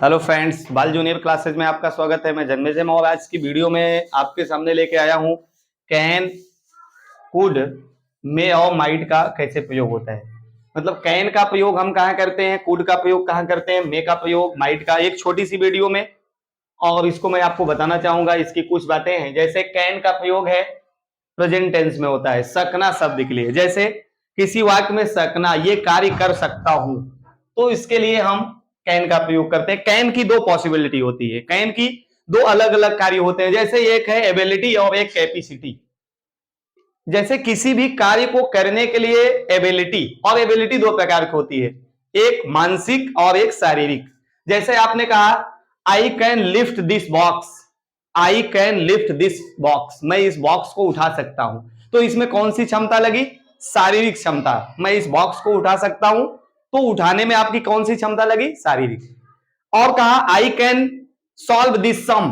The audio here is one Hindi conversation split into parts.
हेलो फ्रेंड्स, बाल जूनियर क्लासेज में आपका स्वागत है। मैं जन्मेजय और आज की वीडियो में आपके सामने लेके आया हूं कैन, कुड, मे और माइट का कैसे प्रयोग होता है। मतलब कैन का प्रयोग हम कहाँ करते हैं, कुड का प्रयोग कहाँ करते हैं, मे का प्रयोग, माइट का, एक छोटी सी वीडियो में। और इसको मैं आपको बताना चाहूंगा, इसकी कुछ बातें हैं। जैसे कैन का प्रयोग है प्रेजेंट टेंस में होता है सकना शब्द के लिए। जैसे किसी वाक्य में सकना, ये कार्य कर सकता हूं, तो इसके लिए हम कैन का प्रयोग करते हैं। कैन की दो पॉसिबिलिटी होती है, कैन की दो अलग अलग कार्य होते हैं। जैसे एक है एबिलिटी और एक कैपेसिटी। जैसे किसी भी कार्य को करने के लिए एबिलिटी, और एबिलिटी दो प्रकार की होती है, एक मानसिक और एक शारीरिक। जैसे आपने कहा I can lift this box, I can lift this box, मैं इस बॉक्स को उठा सकता हूं। तो इसमें कौन सी क्षमता लगी? शारीरिक क्षमता। मैं इस बॉक्स को उठा सकता हूं, तो उठाने में आपकी कौन सी क्षमता लगी? शारीरिक। और कहा I can solve this sum,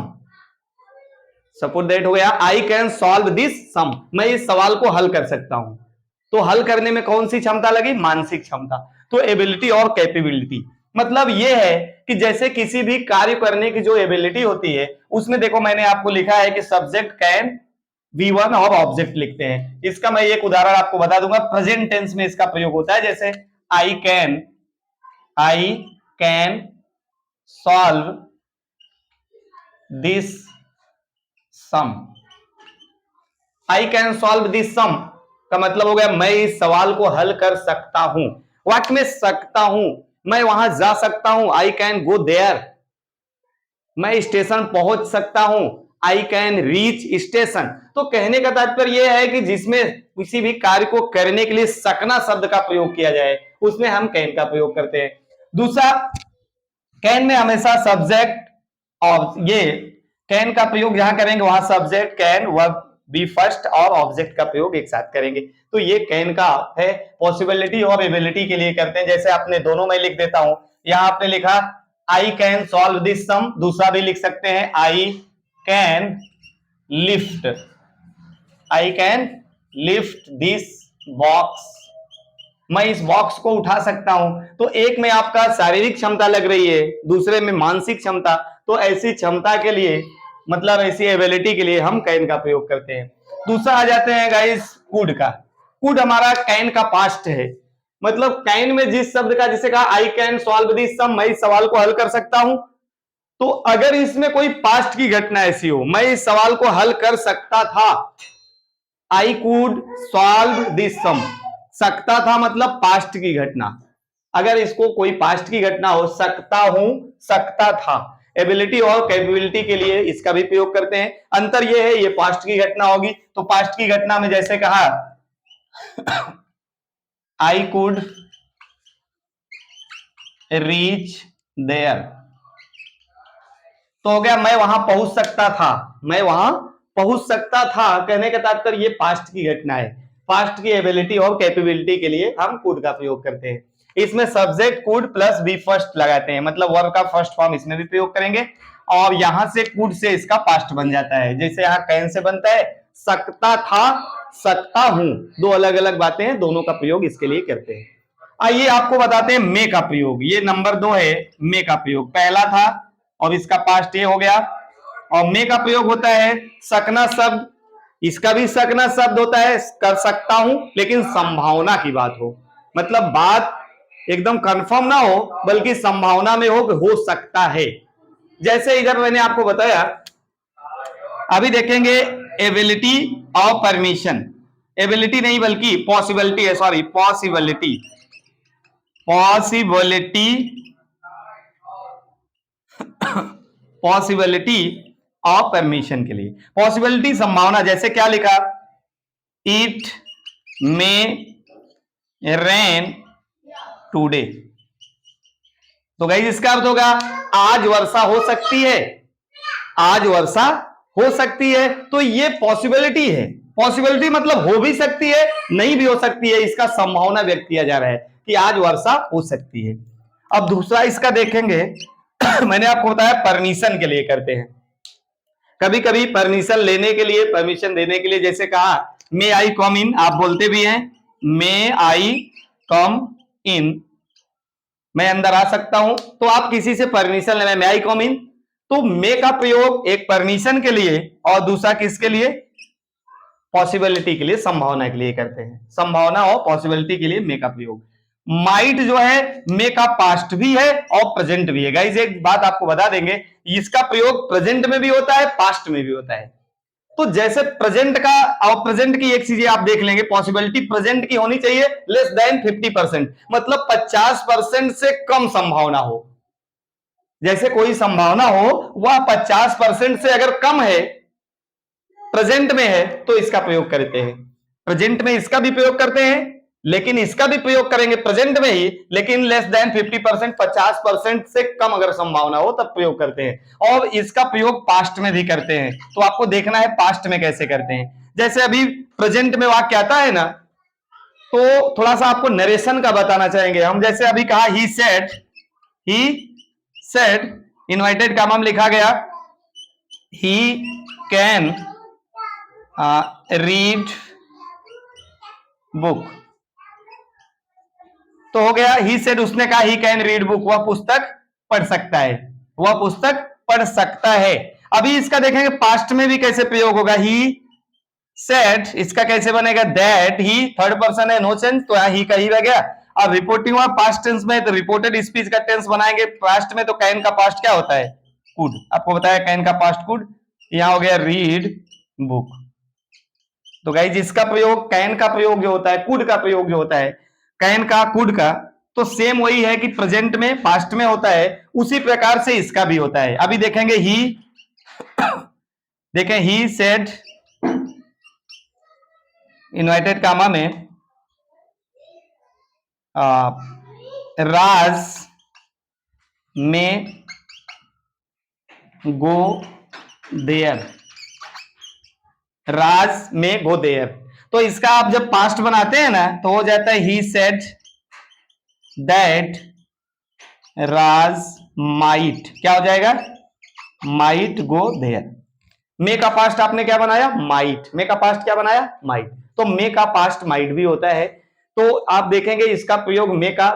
suppose that हो गया I can solve this sum, मैं इस सवाल को हल कर सकता हूं। तो हल करने में कौन सी क्षमता लगी? मानसिक क्षमता। तो एबिलिटी और कैपेबिलिटी मतलब यह है कि जैसे किसी भी कार्य करने की जो एबिलिटी होती है, उसमें देखो मैंने आपको लिखा है कि सब्जेक्ट कैन V1 और ऑब्जेक्ट लिखते हैं। इसका मैं एक उदाहरण आपको बता दूंगा, प्रेजेंट टेंस में इसका प्रयोग होता है। जैसे I can solve this sum, I can solve this sum का मतलब हो गया मैं इस सवाल को हल कर सकता हूं। वाक्य में सकता हूं, मैं वहां जा सकता हूं, आई कैन गो देयर, मैं स्टेशन पहुंच सकता हूं, आई कैन रीच स्टेशन। तो कहने का तात्पर्य यह है कि जिसमें किसी भी कार्य को करने के लिए सकना शब्द का प्रयोग किया जाए, उसमें हम कैन का प्रयोग करते हैं। दूसरा, कैन में हमेशा सब्जेक्ट, और ये कैन का प्रयोग जहां करेंगे वहां subject can verb B first और ऑब्जेक्ट का प्रयोग एक साथ करेंगे। तो ये कैन का है, पॉसिबिलिटी और एबिलिटी के लिए करते हैं। जैसे आपने दोनों में लिख देता हूं, यहां आपने लिखा आई कैन सॉल्व दिस सम, दूसरा भी लिख सकते हैं I can lift, I can lift this box, मैं इस बॉक्स को उठा सकता हूं। तो एक में आपका शारीरिक क्षमता लग रही है, दूसरे में मानसिक क्षमता। तो ऐसी क्षमता के लिए, मतलब ऐसी एबिलिटी के लिए हम कैन का प्रयोग करते हैं। दूसरा आ जाते हैं गाइस कुड का। कुड हमारा कैन का पास्ट है। मतलब कैन में जिस शब्द का, जैसे कहा I can solve this sum, मैं इस सवाल को हल कर सकता हूं, तो अगर इसमें कोई पास्ट की घटना ऐसी हो, मैं इस सवाल को हल कर सकता था, आई कुड सॉल्व दिस सम, सकता था मतलब पास्ट की घटना। अगर इसको कोई पास्ट की घटना हो, सकता हूं, सकता था। एबिलिटी और कैपेबिलिटी के लिए इसका भी प्रयोग करते हैं। अंतर यह है, ये पास्ट की घटना होगी। तो पास्ट की घटना में जैसे कहा आई कुड रीच देयर, तो हो गया मैं वहां पहुंच सकता था, मैं वहां पहुंच सकता था। कहने का तात्पर्य ये पास्ट की घटना है। पास्ट की एबिलिटी और कैपेबिलिटी के लिए हम कुड का प्रयोग करते हैं। इसमें subject could plus be first लगाते हैं, मतलब वर्ब का फर्स्ट फॉर्म इसमें भी प्रयोग करेंगे। और यहां से कुड से इसका पास्ट बन जाता है। जैसे यहां कैन से बनता है सकता था, सकता हूं, दो अलग अलग बातें हैं, दोनों का प्रयोग इसके लिए करते हैं। आइए आपको बताते हैं मे का प्रयोग। ये नंबर 2 है मे का प्रयोग। पहला था और इसका पास्ट ये हो गया। और मे का प्रयोग होता है सकना शब्द, इसका भी सकना शब्द होता है, कर सकता हूं, लेकिन संभावना की बात हो, मतलब बात एकदम कंफर्म ना हो, बल्कि संभावना में हो सकता है। जैसे इधर मैंने आपको बताया, अभी देखेंगे एबिलिटी और परमिशन, एबिलिटी नहीं बल्कि पॉसिबिलिटी है, sorry possibility, possibility, possibility of permission के लिए। पॉसिबिलिटी संभावना, जैसे क्या लिखा, इट मे रेन टुडे, तो गाइस इसका अर्थ होगा आज वर्षा हो सकती है, आज वर्षा हो सकती है। तो ये पॉसिबिलिटी है। पॉसिबिलिटी मतलब हो भी सकती है, नहीं भी हो सकती है, इसका संभावना व्यक्त किया जा रहा है कि आज वर्षा हो सकती है। अब दूसरा इसका देखेंगे मैंने आपको बताया परमिशन के लिए करते हैं। कभी कभी परमिशन लेने के लिए, परमिशन देने के लिए, जैसे कहा मे आई कम इन, आप बोलते भी हैं मे आई कम इन, मैं अंदर आ सकता हूं, तो आप किसी से परमिशन ले, मे आई कम इन। तो मे का प्रयोग एक परमिशन के लिए और दूसरा किसके लिए, पॉसिबिलिटी के लिए, संभावना के लिए करते हैं। संभावना और पॉसिबिलिटी के लिए मे का प्रयोग। माइट जो है मे का पास्ट भी है और प्रेजेंट भी है। गाइस एक बात आपको बता देंगे, इसका प्रयोग प्रेजेंट में भी होता है, पास्ट में भी होता है। तो जैसे प्रेजेंट का और प्रेजेंट की एक चीज आप देख लेंगे, पॉसिबिलिटी प्रेजेंट की होनी चाहिए लेस देन 50%, मतलब 50% से कम संभावना हो। जैसे कोई संभावना हो वह 50% से अगर कम है, प्रेजेंट में है, तो इसका प्रयोग करते हैं। प्रेजेंट में इसका भी प्रयोग करते हैं, लेकिन इसका भी प्रयोग करेंगे प्रेजेंट में ही, लेकिन लेस देन 50%, 50% से कम अगर संभावना हो तब प्रयोग करते हैं। और इसका प्रयोग पास्ट में भी करते हैं। तो आपको देखना है पास्ट में कैसे करते हैं। जैसे अभी प्रेजेंट में वाक्य आता है ना, तो थोड़ा सा आपको नरेशन का बताना चाहेंगे हम। जैसे अभी कहा ही सेड, इनवाइटेड का नाम लिखा गया, ही कैन रीड बुक, तो हो गया ही सेड, उसने कहा ही कैन रीड बुक, वह पुस्तक पढ़ सकता है, वह पुस्तक पढ़ सकता है। अभी इसका देखेंगे पास्ट में भी कैसे प्रयोग होगा, ही सेड, इसका कैसे बनेगा, दैट, ही थर्ड पर्सन है, नो चेंज, तो ही का ही रह गया। अब रिपोर्टिंग हुआ पास्ट टेंस में, तो रिपोर्टेड स्पीच का टेंस बनाएंगे पास्ट में, तो कैन का पास्ट क्या होता है, कुड। आपको बताया कैन का पास्ट कुड। यहां हो गया रीड बुक। तो गाइस इसका प्रयोग, कैन का प्रयोग जो होता है, कुड का प्रयोग जो होता है, कैन का कुड का, तो सेम वही है कि प्रेजेंट में पास्ट में होता है, उसी प्रकार से इसका भी होता है। अभी देखेंगे ही, देखें ही सेड, इनवाइटेड कामा में राज में गो देयर, राज में गो देयर। तो इसका आप जब पास्ट बनाते हैं ना, तो हो जाता है he said that Raj might, क्या हो जाएगा, माइट गो देयर। मे का पास्ट आपने क्या बनाया, माइट। मे का पास्ट क्या बनाया, माइट। तो मे का पास्ट माइट भी होता है। तो आप देखेंगे इसका प्रयोग मे का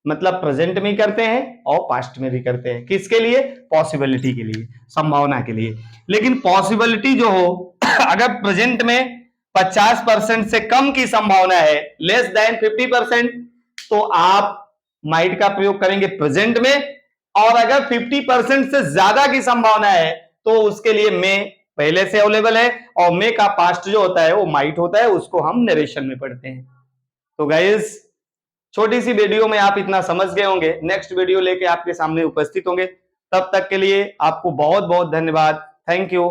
मतलब प्रेजेंट में करते हैं और पास्ट में भी करते हैं। किसके लिए, पॉसिबिलिटी के लिए, संभावना के लिए। लेकिन पॉसिबिलिटी जो हो अगर प्रेजेंट में 50% से कम की संभावना है, लेस देन 50%, तो आप माइट का प्रयोग करेंगे प्रेजेंट में। और अगर 50% से ज्यादा की संभावना है, तो उसके लिए मे पहले से अवेलेबल है, और मे का पास्ट जो होता है वो माइट होता है, उसको हम नरेशन में पढ़ते हैं। तो गाइस छोटी सी वीडियो में आप इतना समझ गए होंगे। नेक्स्ट वीडियो लेके आपके सामने उपस्थित होंगे। तब तक के लिए आपको बहुत बहुत धन्यवाद। Thank you.